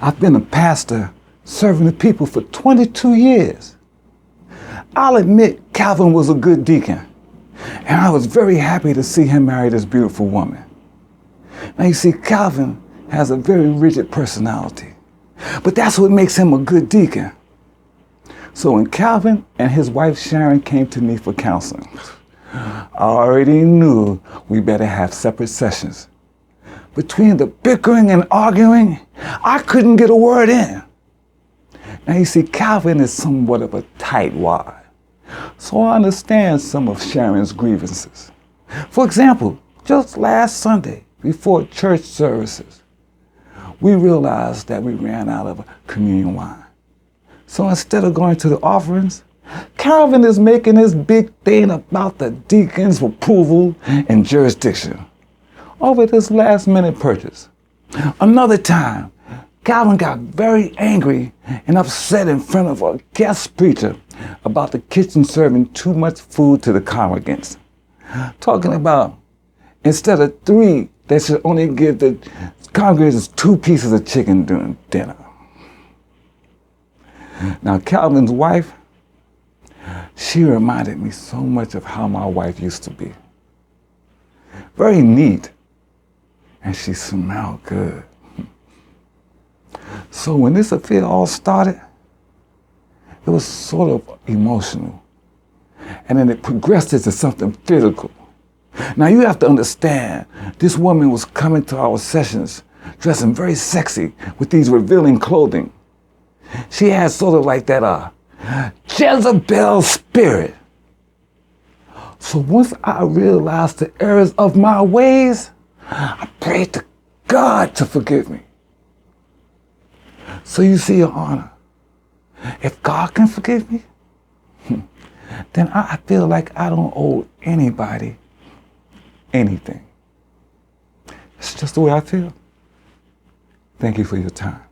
I've been a pastor serving the people for 22 years. I'll admit Calvin was a good deacon, and I was very happy to see him marry this beautiful woman. Now you see, Calvin has a very rigid personality, but that's what makes him a good deacon. So when Calvin and his wife Sharon came to me for counseling, I already knew we better have separate sessions. Between the bickering and arguing, I couldn't get a word in. Now you see, Calvin is somewhat of a tightwad, so I understand some of Sharon's grievances. For example, just last Sunday, before church services, we realized that we ran out of communion wine. So instead of going to the offerings, Calvin is making this big thing about the deacon's approval and jurisdiction over this last minute purchase. Another time, Calvin got very angry and upset in front of a guest preacher about the kitchen serving too much food to the congregants. Talking about instead of 3, they should only give the congregants 2 pieces of chicken during dinner. Now Calvin's wife, she reminded me so much of how my wife used to be. Very neat, and she smelled good. So when this affair all started, it was sort of emotional, and then it progressed into something physical. Now you have to understand, this woman was coming to our sessions dressing very sexy with these revealing clothing. She had sort of like that Jezebel spirit. So once I realized the errors of my ways, I prayed to God to forgive me. So you see, Your Honor, if God can forgive me, then I feel like I don't owe anybody anything. It's just the way I feel. Thank you for your time.